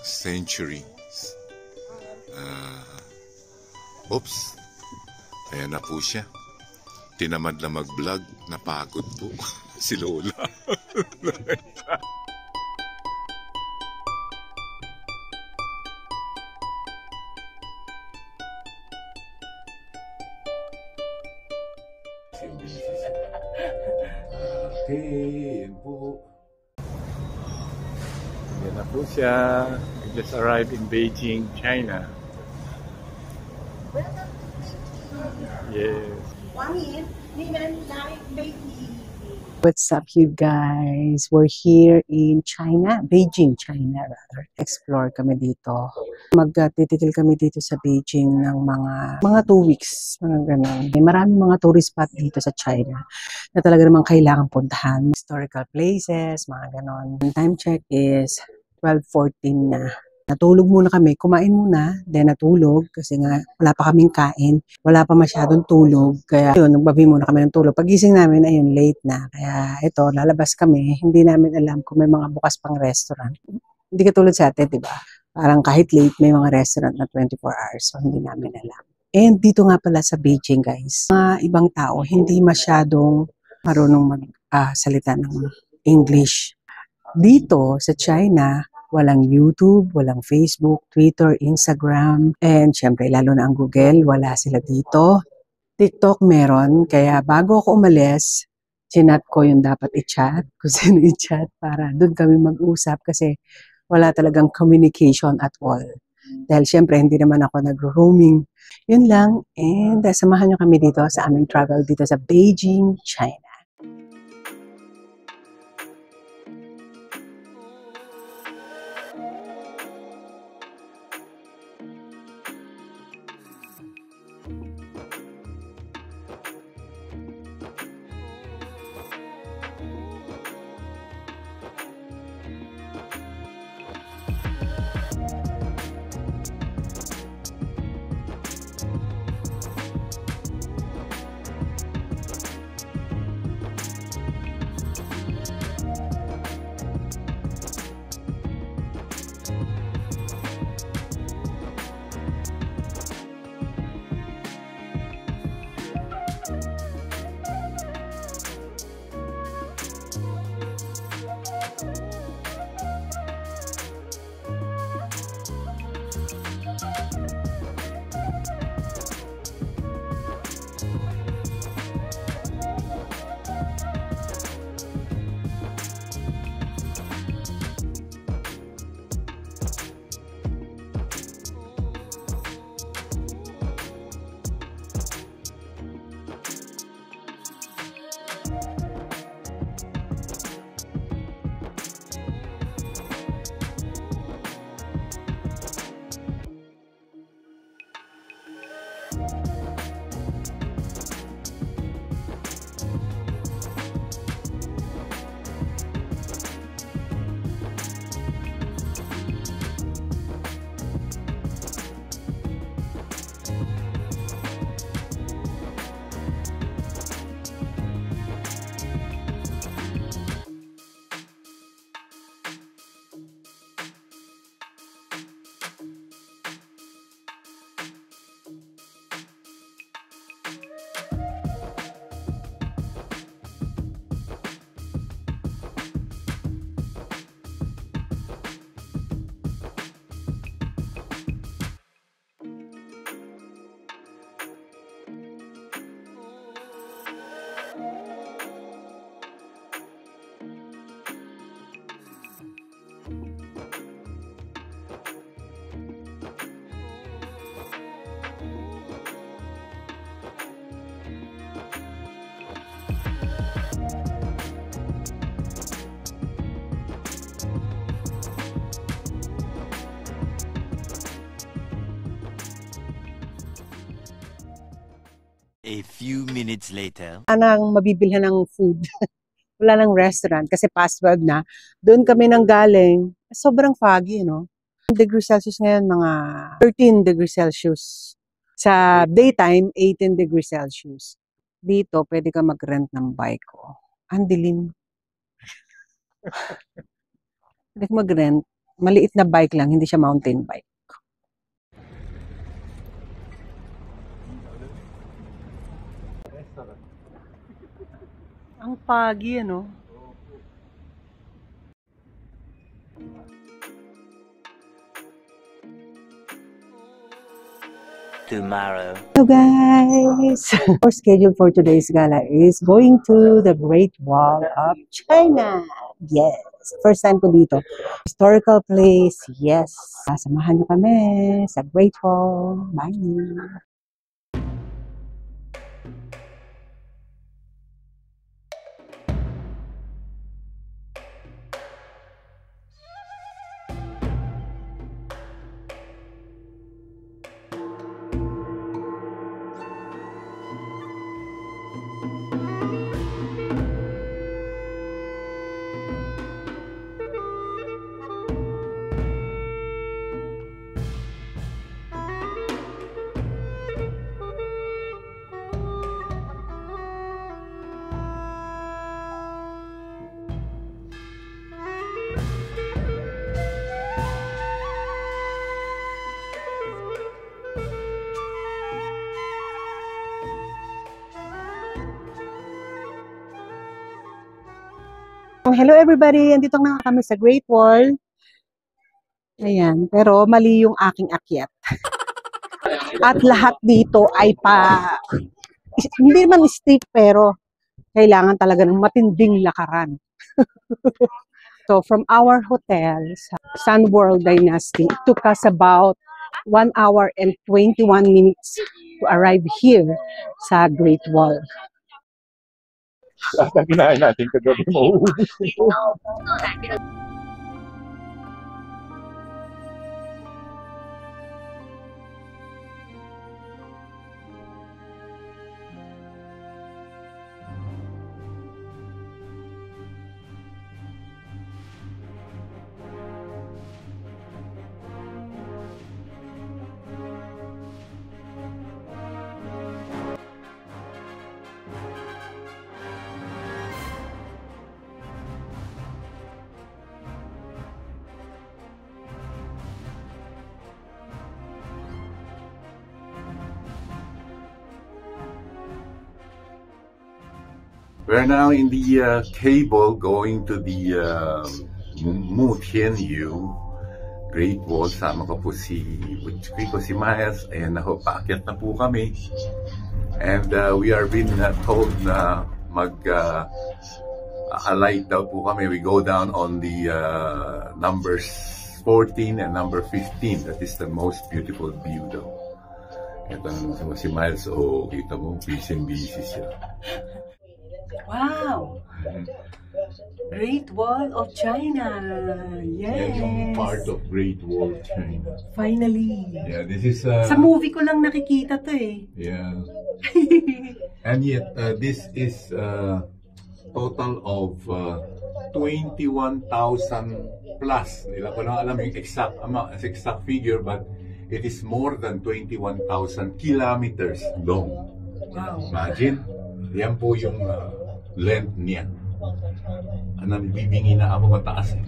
centuries. Oops, ayan na po siya. Tinamad na mag-vlog, napagod po si Lola. Okay, yan po. Yan na po siya. We just arrived in Beijing, China. Yes. What's up, you guys? We're here in China, Beijing, China rather. Explore kami dito. Magtititil kami dito sa Beijing ng mga 2 weeks, mga ganun. Maraming mga tourist spot dito sa China na talaga namang kailangan puntahan. Historical places, mga ganun. Time check is 12:14 na. Natulog muna kami, kumain muna, then natulog kasi nga wala pa kaming kain, wala pa masyadong tulog, kaya yun, nagbabi muna kami ng tulog. Pagising namin, ayun, late na, kaya ito, lalabas kami, hindi namin alam kung may mga bukas pang restaurant. Hindi katulad sa atin, di ba? Parang kahit late, may mga restaurant na 24 hours, so hindi namin alam. And dito nga pala sa Beijing, guys, mga ibang tao, hindi masyadong marunong magsalita ng English. Dito sa China, walang YouTube, walang Facebook, Twitter, Instagram, and syempre lalo na ang Google, wala sila dito. TikTok meron, kaya bago ako umalis, chinat ko yung dapat i-chat, kung sino i-chat para doon kami mag-usap kasi wala talagang communication at all. Dahil syempre hindi naman ako nag-roaming. Yun lang, and samahan nyo kami dito sa aming travel dito sa Beijing, China. A few minutes later. Anang mabibilhan ng food. Wala nang restaurant kasi past 12 na. Doon kami nang galing. Sobrang foggy, no? Degrees Celsius ngayon, mga 13 degrees Celsius. Sa daytime, 18 degrees Celsius. Dito, pwede ka mag-rent ng bike ko. Ang dilim. Pwede ka mag-rent. Maliit na bike lang, hindi siya mountain bike. Ang pagi, ano? Tomorrow. Hello guys! Our schedule for today's gala is going to the Great Wall of China. Yes! First time ko dito. Historical place, yes. Samahan niyo kami sa Great Wall. Bye! Hello everybody! Andito na kami sa Great Wall. Ayan, pero mali yung aking akyat. At lahat dito ay hindi naman steep pero kailangan talaga ng matinding lakaran. So from our hotel, Sun World Dynasty, it took us about 1 hour and 21 minutes to arrive here sa Great Wall. Lahat ng kinain natin kagabi mauubos. We're now in the cable going to the Mutianyu Great Wall. Sama ko po si Butchiko, si Miles. Ayan na ho, paakyat na po kami. And we are being told na mag-alight daw po kami. We go down on the numbers 14 and number 15. That is the most beautiful view daw. Ito na si Miles. Oh, kita mo, busy siya. Wow! Great Wall of China! Yes! Yung part of Great Wall of China. Finally! Yeah, this is... Sa movie ko lang nakikita to eh. Yeah. And yet, this is total of 21,000 plus. Nila ko lang alam yung exact figure, but it is more than 21,000 kilometers long. Wow! Imagine, yan po yung length niya. Bibingi na ako mataas eh.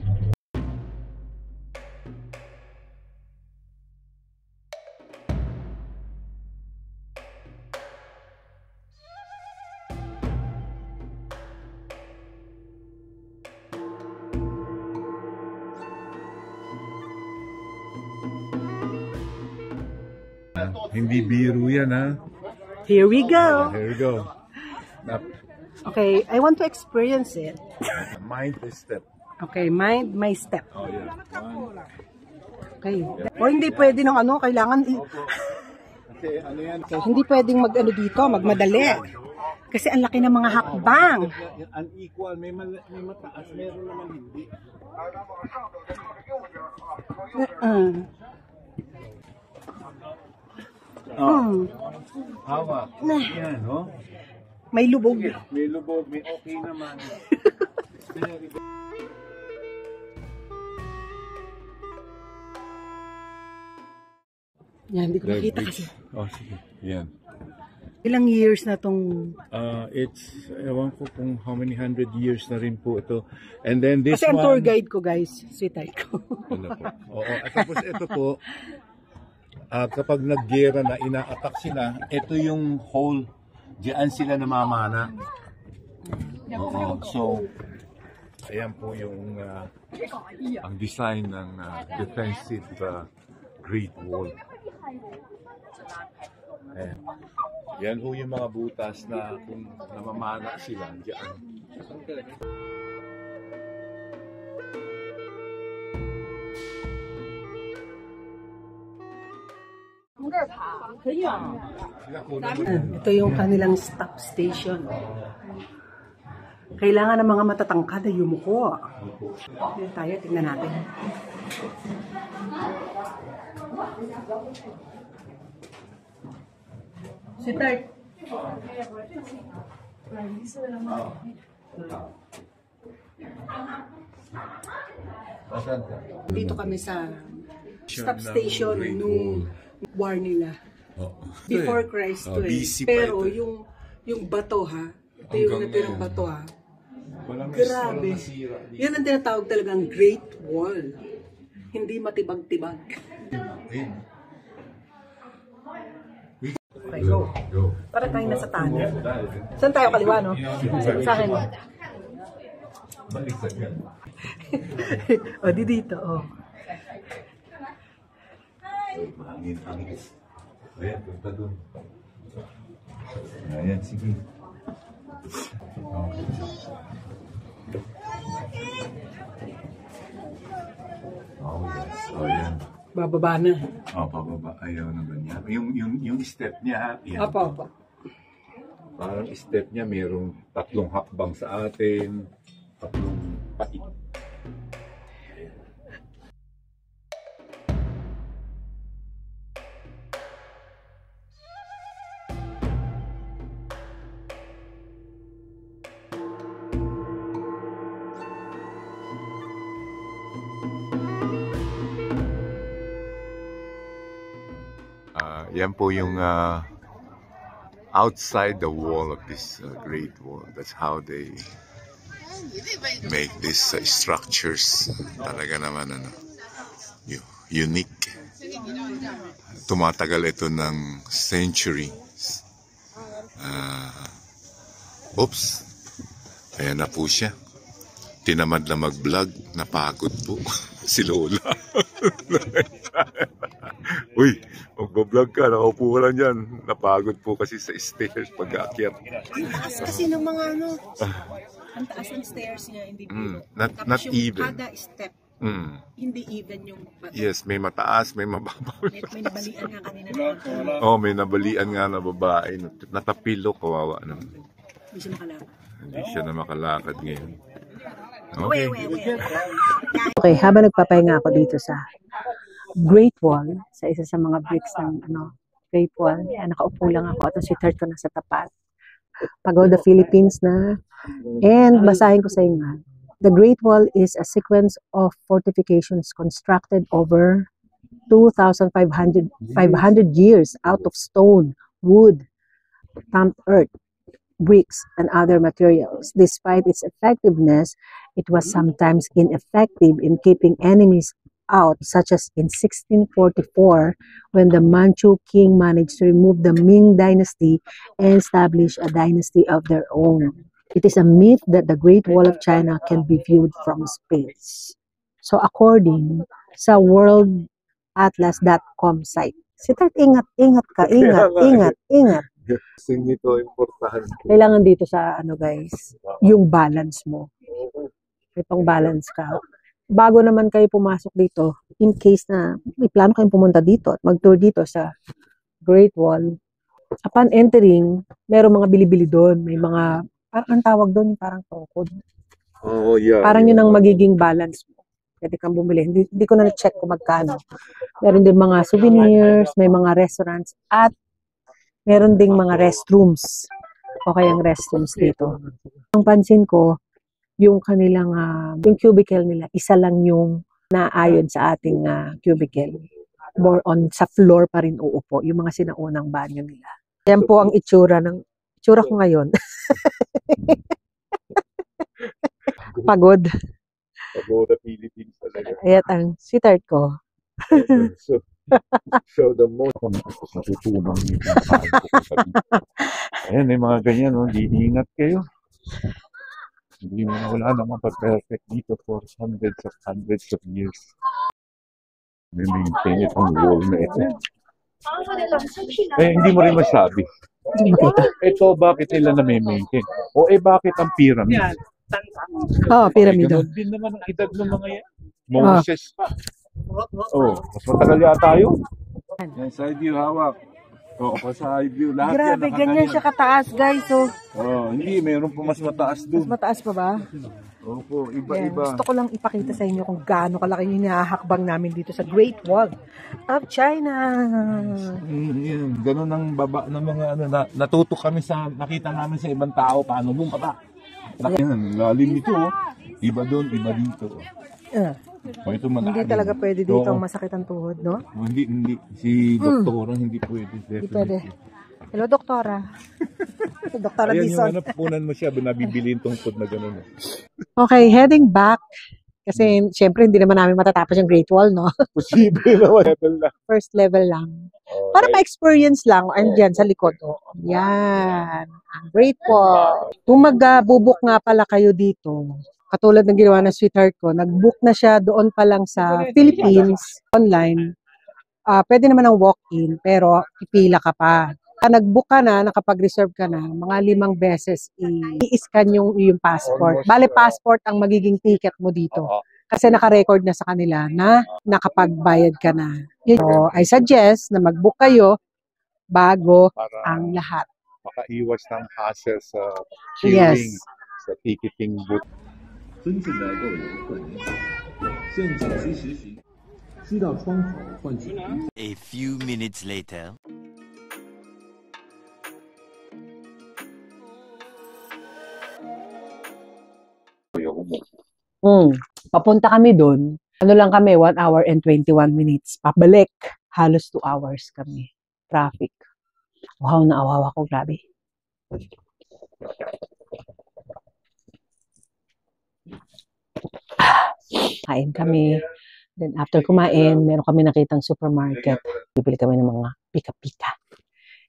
Hindi biro yan ha. Here we go! Here we go. Okay, I want to experience it. Mind the step. Okay, mind my step. Oh yeah. Okay. O hindi pwede ng kailangan... Kasi ano yan? Okay, hindi pwedeng dito, magmadali. Kasi ang laki ng mga hakbang. Unequal, may mataas, meron naman hindi. Hawa. Yan, no? May lubog. May lubog, may okay naman. Yan, hindi ko nakita kasi. Oh, sige. Yan. Ilang years na tong... Ewan ko kung how many 100 years na rin po ito. And then this Kasi ang one... tour guide ko, guys, si Taiko. Wala po. Oo, at tapos ito po, kapag nag-gera na, ina-attack sila, ito yung hole. Diyan sila namamana. Oo, so, ayan po yung ang design ng defensive Great Wall. Ayan. Yan po yung mga butas na kung namamana sila diyan. Ito yung kanilang stop station. Kailangan ng mga matatangkad ay yumuko. Dito tayo, tingnan natin. Si Tart. Dito kami sa stop station nung war nila. Before Christ to eh. Pero yung bato ha, ito yung natirang bato ha. Grabe. Yan ang tinatawag talagang Great Wall. Hindi matibag-tibag. Okay, go. Para tayo nasa tunnel. Saan tayo kaliwa, no? Sa akin. O, di dito, o. Ayan, punta dun. Ayan, sige. Oh, yes. Oh, yan. Bababa na. Oh, pababa. Ayaw na ba niya? Yung step niya, yan. Opo. Parang step niya, mayroong 3 hakbang sa atin, 3 pait. Yan po yung outside the wall of this Great Wall. That's how they make these structures. Talaga naman unique. Tumatagal ito ng centuries. Oops. Ayan na po siya. Tinamad na mag-vlog. Napagod po si Lola. Uy, mag-vlog ka. Nakaupo ka lang dyan. Napagod po kasi sa stairs pag-aakyat. Ang taas kasi ng mga ano. Ang taas ng stairs niya. Hindi not even. Kada step. Hindi even yung bato. Yes, may mataas, may mababaw. May nabalian nga kanina. May nabalian nga na babae. Natapilo, kawawa naman. Hindi siya makalakad. Hindi siya na makalakad ngayon. Okay. Okay, habang nagpapahinga ako dito sa Great Wall, sa isa sa mga bricks ng Great Wall, nakaupo lang ako at ang sweetheart ko nasa tapat. Pagoda Philippines na. And basahin ko sa inyo. The Great Wall is a sequence of fortifications constructed over 2,500 years out of stone, wood, stamped earth, bricks, and other materials. Despite its effectiveness, it was sometimes ineffective in keeping enemies out, such as in 1644, when the Manchu king managed to remove the Ming dynasty and establish a dynasty of their own. It is a myth that the Great Wall of China can be viewed from space. So according sa worldatlas.com site, sitat ingat ka. Kasi nito importante. Kailangan dito sa guys, yung balance mo. May pang balance ka. Bago naman kayo pumasok dito, in case na may plano kayong pumunta dito at mag-tour dito sa Great Wall, upon entering, merong mga bili-bili doon. May mga, ang tawag doon, parang tokod. Oh, yeah. Parang yun ang magiging balance mo. Pwede kang bumili. Hindi ko na na-check kung magkano. Meron din mga souvenirs, may mga restaurants, at meron ding mga restrooms. O kayang restrooms dito. Ang pansin ko, yung kanilang, yung cubicle nila, isa lang yung naayon sa ating cubicle. More on, sa floor pa rin uupo. Yung mga sinaunang banyo nila. Yan po ang itsura ko ngayon. Pagod. Pagoda Philippines talaga. Ayan ang sweetheart ko. So the most natutunan niyo yung kain ko sa dito. Ayan, may mga ganyan, no? Iingat kayo. Hindi mo na wala namang pa-perfect dito for hundreds of years. May maintain itong wall na ito. Hindi mo rin masabi. Ito, bakit nila na-maintain? O bakit ang pyramid? Pyramid. Ganun din naman ang edad ng mga yan. Moses pa. Mas matagal yata yun. Yan, side view, hawak. Pa side view. Lahat Grabe, yan, ganyan siya kataas, guys. Hindi, mayroon pa mas mataas Mas doon. mataas pa ba? Opo, Yan. iba-iba. Gusto ko lang ipakita sa inyo kung gaano kalaki yung hinahakbang namin dito sa Great Wall of China. Yan, ganun ang baba ng mga natuto kami sa nakita namin sa ibang tao paano bumaba. Yan, lalim nito. Iba doon, iba dito. Ito Hindi talaga pwede dito ang masakit ang tuhod, no? Hindi. Si doktora hindi pwede. Hindi pwede. Hello, doktora. Doktora Ayan Dison. yung punan mo siya, nabibili yung tungkod na gano'n. Okay, heading back. Kasi, syempre, hindi naman namin matatapos yung Great Wall, no? Posible naman. First level lang. Para ma-experience lang, andyan sa likod. Yan. Ang Great Wall. Kung magbubuk nga pala kayo dito, katulad ng ginawa ng sweetheart ko, nag-book na siya doon pa lang sa Philippines, online. Pwede naman ang walk-in, pero ipila ka pa. Nag-book ka na, nakapag-reserve ka na, mga 5 beses i-scan yung passport. Bale, passport ang magiging ticket mo dito. Kasi naka-record na sa kanila na nakapagbayad ka na. So, I suggest na mag-book kayo bago ang lahat. Makaiwas ng hassle sa queuing, sa ticketing booth. 尊敬的各位客人，现请及时行，需到窗口换取。 A few minutes later. Papunta kami doon. Ano lang kami, 1 hour and 21 minutes. Pabalik, halos 2 hours kami. Traffic. Wow, naawawa ko, grabe. Kain kami. Then after kumain, meron kami nakitang supermarket. Bibili kami ng mga pika-pika.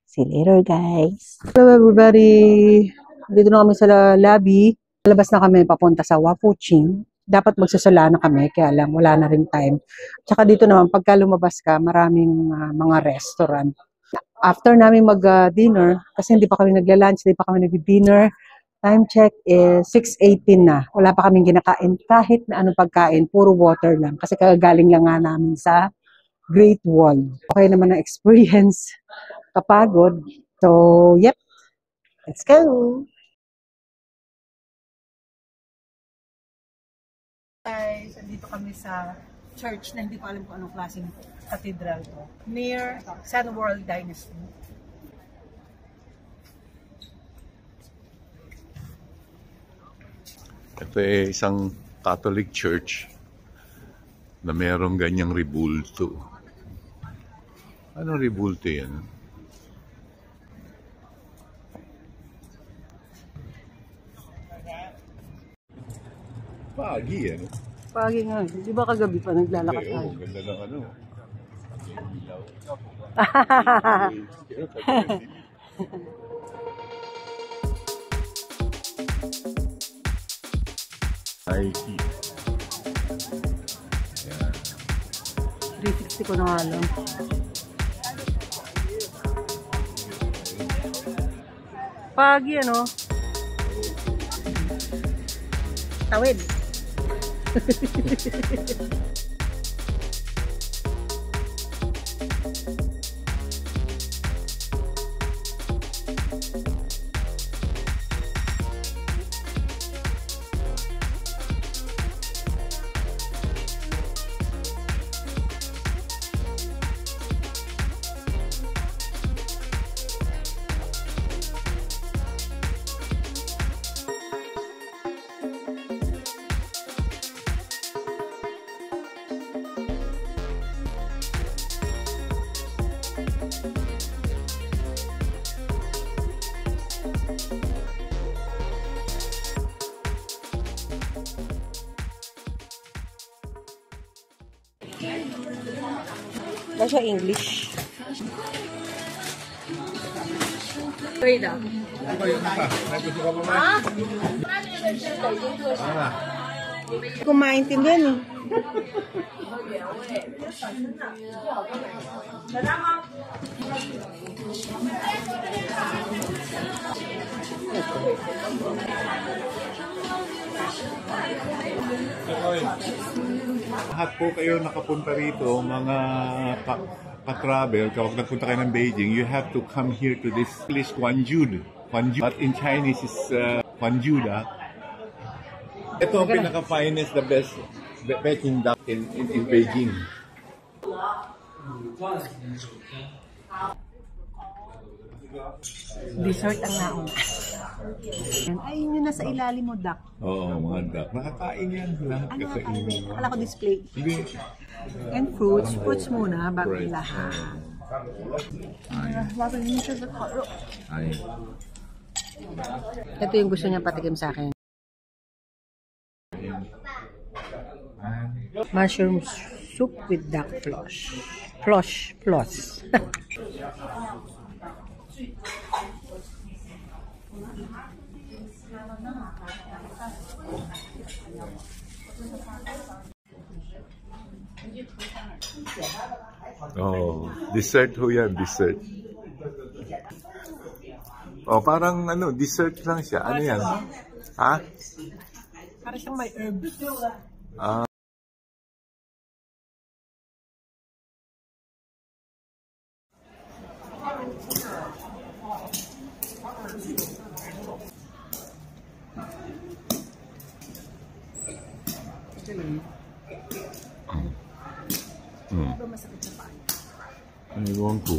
See you later, guys. Hello, everybody. Dito na kami sa lobby. Labas na kami papunta sa Wafuching. Dapat magsasala na kami, kaya lang wala na rin time. Tsaka dito naman, pagka lumabas ka, maraming mga restaurant. After namin mag-dinner, kasi hindi pa kami nagla-lunch, hindi pa kami nag-dinner, time check is 6:18 na. Wala pa kaming ginakain kahit na anong pagkain, puro water lang. Kasi kagagaling lang nga namin sa Great Wall. Okay naman ang experience. Kapagod. So, yep. Let's go! Guys, andito kami sa church na hindi ko alam kung anong klaseng cathedral to. Near Sun World Dynasty. Ito ay isang Catholic church na merong ganyang rebulto. Anong rebulto yan? Pagi yan. Pagi nga. Di ba kagabi pa naglalakad tayo? Oo, ganda ng ano. Nike. 360 ko na nga lang. Pagi ano? Tawid. Also English. Wait ah. Kung maintindihan eh. Lahat po kayo nakapunta rito, mga ka-travel, kapag nagpunta kayo ng Beijing, you have to come here to this place, Guangzhou. But in Chinese is Guangzhou. Ito ang pinaka-finest, the best Peking duck in Beijing. Dessert ang nauna. Ay, yun yung nasa ilalim mo, duck. Oo, mga duck. Nakakain yan lahat Ano kasi kainin? Akala ko display. Hindi. And fruits. Fruits muna bago Right. lahat. Ay. Ito yung gusto niya patikim sa akin. Mushroom soup with duck floss. Floss. Oh, dessert ho yan, dessert. Oh, parang dessert lang siya. Ano yan? Ha? Para siyang may herbs. Ah. Ewan ko.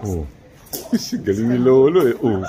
Oh. Galing ni Lolo eh. Oh.